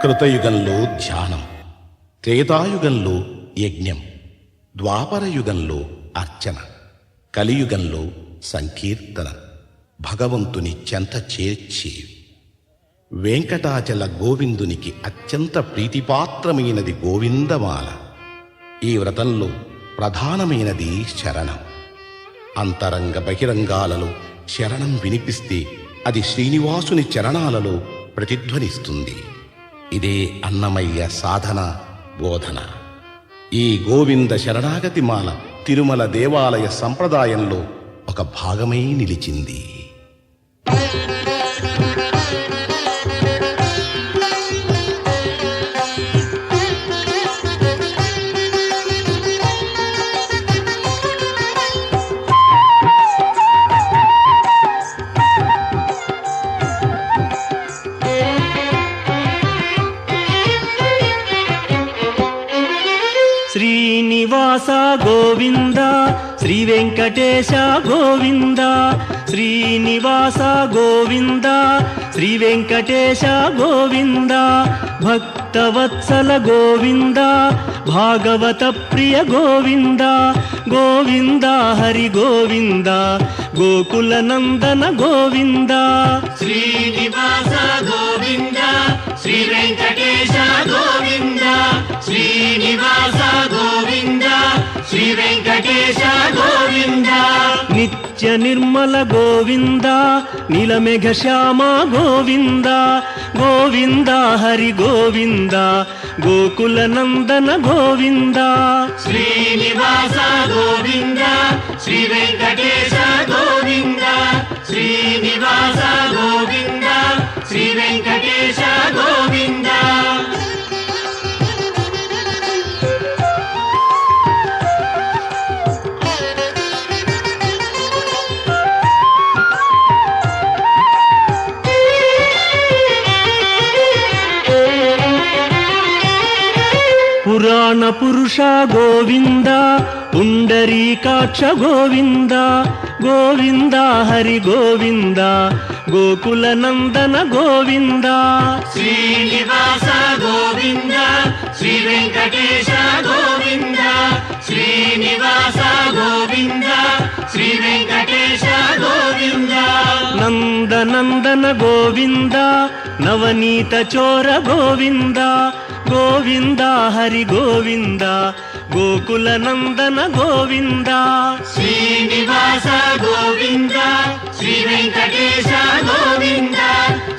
కృతయుగంలో ధ్యానం, త్రేతాయుగంలో యజ్ఞం, ద్వాపరయుగంలో అర్చన, కలియుగంలో సంకీర్తన, భగవంతుని చెంత చేర్చేవి. వెంకటాచల గోవిందునికి అత్యంత ప్రీతిపాత్రమైనది గోవిందమాల. ఈ వ్రతంలో ప్రధానమైనది శరణం. అంతరంగ బహిరంగాలలో శరణం వినిపిస్తే అది శ్రీనివాసుని చరణాలలో ప్రతిధ్వనిస్తుంది. ఇదే అన్నమయ్య సాధన బోధన. ఈ గోవింద శరణాగతి మాల తిరుమల దేవాలయ సంప్రదాయంలో ఒక భాగమై నిలిచింది. శ్రీనివాస గోవింద, శ్రీ వెంకటేశ గోవింద. శ్రీనివాస గోవింద, శ్రీ వెంకటేశ గోవింద. భక్తవత్సల గోవింద, భాగవత ప్రియ గోవింద. గోవింద హరి గోవింద, గోకుల నందన గోవింద. శ్రీనివాస గోవింద, శ్రీ వెంకటేశ గోవింద. శ్రీనివాస గోవింద, శ్రీ వెంకటేశ గోవింద. నిత్య నిర్మల గోవింద, నీలమేఘ శ్యామ గోవింద. గోవింద హరి గోవింద, గోకుల నందన గోవింద. శ్రీనివాస గోవింద, శ్రీ వెంకటేశ గోవింద. శ్రీనివాస గోవింద, శ్రీ వెంకటేశ గోవింద. పురాణ పురుష గోవింద, పుండరీకాక్ష గోవింద. గోవింద హరి గోవింద, గోకుల నందన గోవింద. శ్రీనివాస గోవింద, శ్రీ వెంకటేశ గోవింద. శ్రీనివాస గోవింద, శ్రీ వెంకటేశ గోవింద. నందనందన గోవింద, నవనీత చోర గోవింద. గోవింద హరి గోవింద, గోకుల నందన గోవింద. శ్రీనివాస గోవింద, శ్రీ వెంకటేశ గోవింద.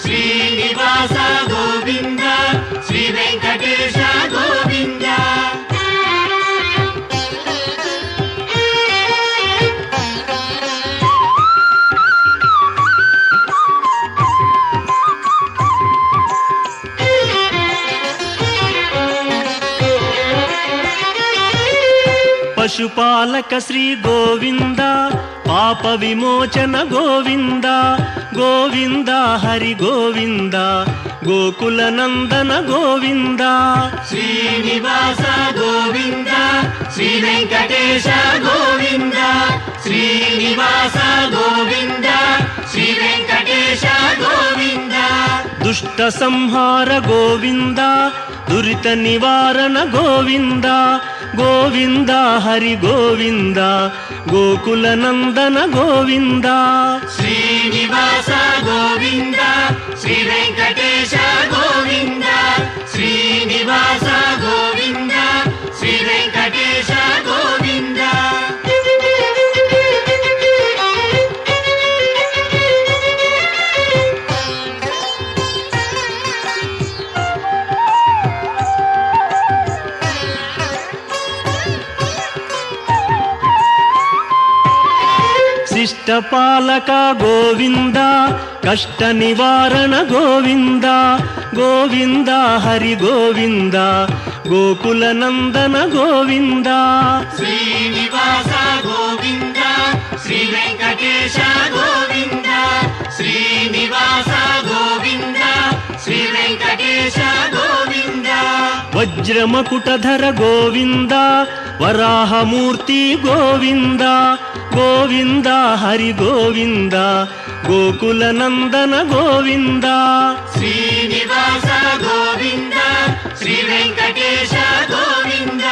శ్రీనివాస గోవింద, శ్రీ వెంకటేశ గోవింద. పశుపాలక శ్రీ గోవింద, పాప విమోచన గోవింద. గోవింద హరి గోవింద, గోకుల నందన గోవింద. శ్రీనివాస గోవింద, శ్రీ వెంకటేశ గోవింద. శ్రీనివాస గోవింద, శ్రీ వెంకటేశ గోవింద. దుష్ట సంహార గోవింద, దురిత నివారణ గోవింద. గోవింద హరి గోవింద, గోకుల నందన గోవింద. శ్రీనివాస గోవింద, శ్రీ వెంకటేశ గోవింద. శ్రీనివాస గోవింద, శ్రీ వెంకటేశ గోవింద. శిష్టపాలక గోవింద, కష్ట నివారణ గోవింద. గోవింద హరి గోవింద, గోకుల నందన గోవింద. శ్రీనివాస గోవింద, శ్రీ వెంకటేశ గోవింద. శ్రీనివాస గోవింద, శ్రీ వెంకటేశ గోవింద. వజ్రమకుటధర గోవింద, వరాహమూర్తి గోవింద. గోవింద హరి గోవింద, గోకుల నందన గోవింద. శ్రీనివాస గోవింద, శ్రీ వెంకటేశ గోవింద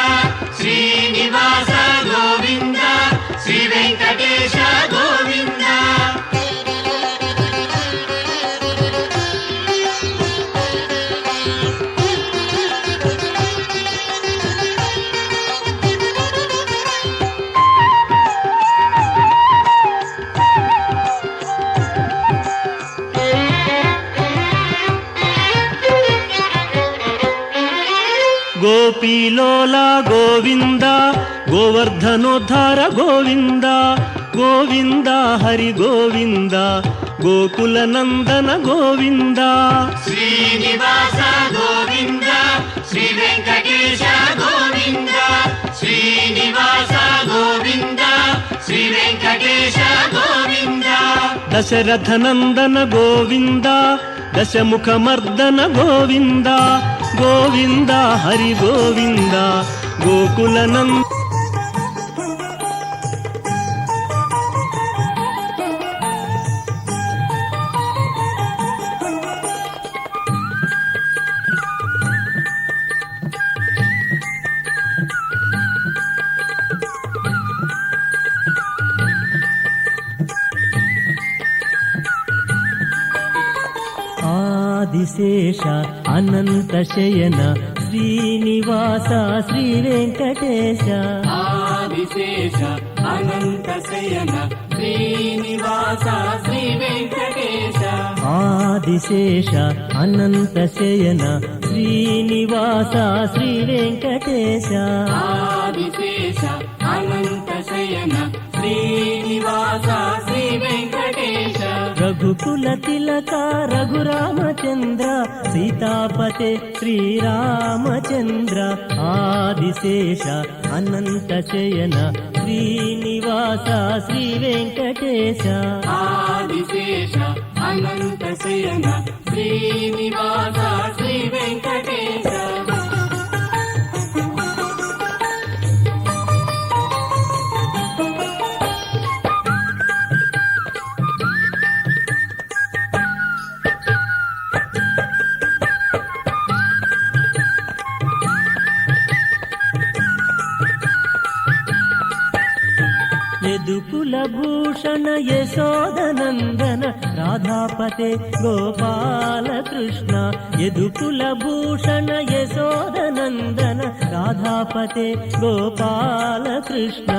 శ్రీనివాస గోవింద శ్రీ వెంకటేశ గోవింద గోపీలోల గోవింద గోవర్ధనోద్ధార గోవింద గోవింద హరి గోవింద గోకుల నందన గోవింద శ్రీనివాస గోవింద శ్రీ వెంకటేశ గోవింద శ్రీనివాస గోవింద శ్రీ వెంకటేశ గోవింద దశరథ నందన గోవింద దశముఖమర్దన గోవింద గోవింద హరి గోవింద గోకుల నంద ఆదిశేష అనంత శయన శ్రీనివాస శ్రీ వెంకటేశ ఆదిశేష అనంత శయన శ్రీనివాస శ్రీ వెంకటేశ ఆదిశేష అనంత శయన శ్రీనివాస శ్రీ వెంకటేశ ఆదిశేష అనంత శయన శ్రీనివాస శ్రీ వెంకటేశ రఘుకుల తిలక రఘురామచంద్ర సీతాపతే శ్రీరామచంద్ర ఆదిశేష అనంత శయన శ్రీనివాస శ్రీ వెంకటేశ ఆదిశేష అనంత శయన శ్రీనివాస శ్రీ వెంకటేశ యదుకుల భూషణ యశోదనందన రాధాపతే గోపాల కృష్ణ యదుకుల భూషణ యశోదనందన రాధాపతే గోపాల కృష్ణ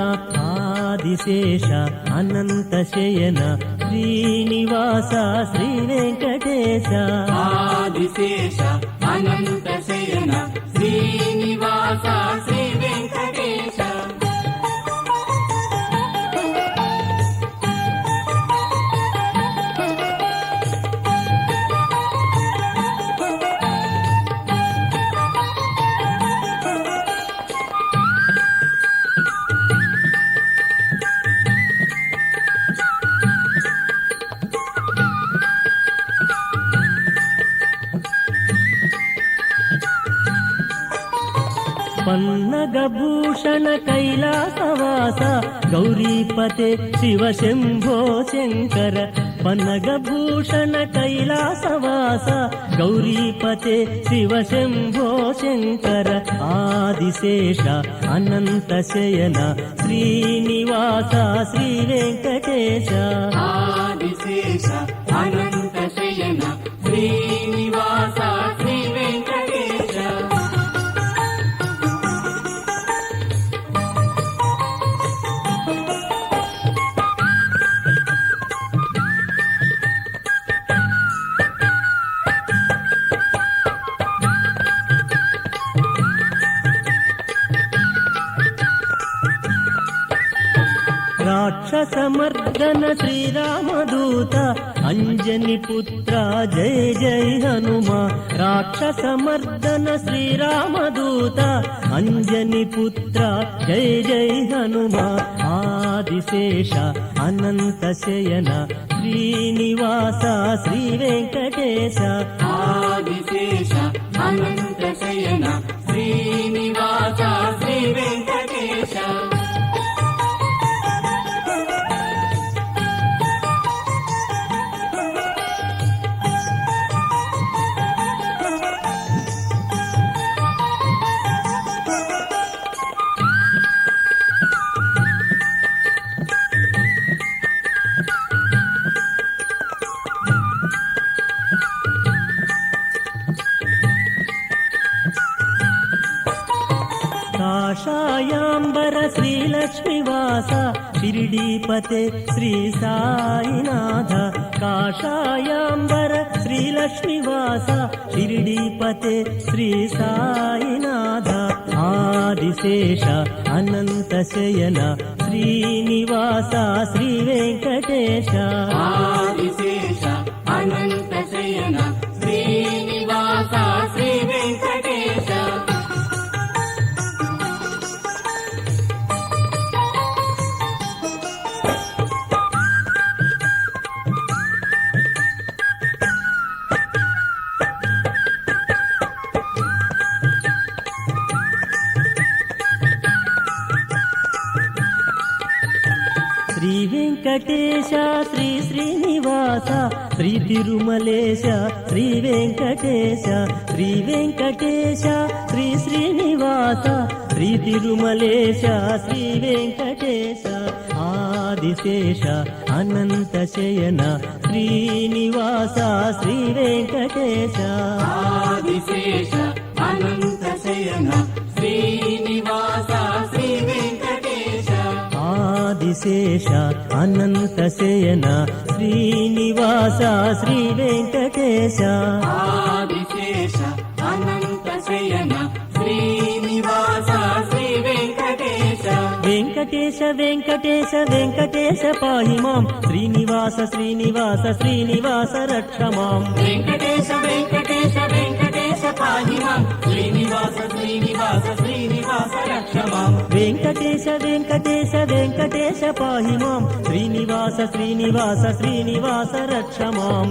ఆదిశేష అనంత శయన శ్రీనివాస శ్రీ వెంకటేశ ఆదిశేష అనంత శయన శ్రీనివాస శ్రీ వెంకటేశ పన్నగభూషణ కైలాసవాస గౌరీపతే శివ శంభో శంకర పన్నగభూషణ కైలాసవాస గౌరీపతే శివ శంభో శంకర ఆదిశేష అనంత శయన శ్రీనివాస శ్రీ వెంకటేశ ఆదిశేష అనంత శయన శ్రీనివాస శ్రీ వెంకటేశ రాక్షసమర్దన శ్రీరామదూత అంజని పుత్ర జయ జయ హనుమ రాక్షసమర్దన శ్రీరామదూత అంజని పుత్ర జయ జయ హనుమ ఆదిశేష అనంత శయన శ్రీనివాస శ్రీ వెంకటేశ ఆదిశేష అనంత శయన శ్రీనివాస శ్రీ వెంకటేశ కాషాయాంబర శ్రీలక్ష్మీవాస షిరిడీపతే శ్రీ సాయినాథ కాషాయాంబర శ్రీలక్ష్మీవాస షిరిడీపతే శ్రీ సాయినాథ ఆదిశేష అనంత శయన శ్రీనివాస శ్రీ వెంకటేశ ఆదిశేష అనంత శయన శ్రీనివాస శ్రీ వెంకటేశ శ్రీ వెంకటేశ శ్రీ శ్రీనివాస శ్రీ తిరుమలేశ శ్రీ వెంకటేశ శ్రీ వెంకటేశ శ్రీ శ్రీనివాస శ్రీ తిరుమలేశ శ్రీ వెంకటేశ ఆదిశేష అనంత శయన శ్రీనివాస శ్రీ వెంకటేశ ఆదిశేష అనంత శయన శ్రీనివాస శ్రీ వెంకటేశ ఆదిశేష అనంత శయన శ్రీనివాస శ్రీ వెంకటేశ ఆదిశేష అనంత శయన శ్రీనివాస శ్రీ వెంకటేశ వెంకటేశ వెంకటేశ వెంకటేశ పాహి మాం శ్రీనివాస శ్రీనివాస శ్రీనివాస రక్ష మాం వెంకటేశ వెంకటేశ వెంకటేశ పాహి మాం శ్రీనివాస శ్రీనివాస శ్రీనివాస రక్ష మాం వెంకటేశ వెంకటేశ వెంకటేశ పాహి మాం శ్రీనివాస శ్రీనివాస శ్రీనివాస రక్ష మాం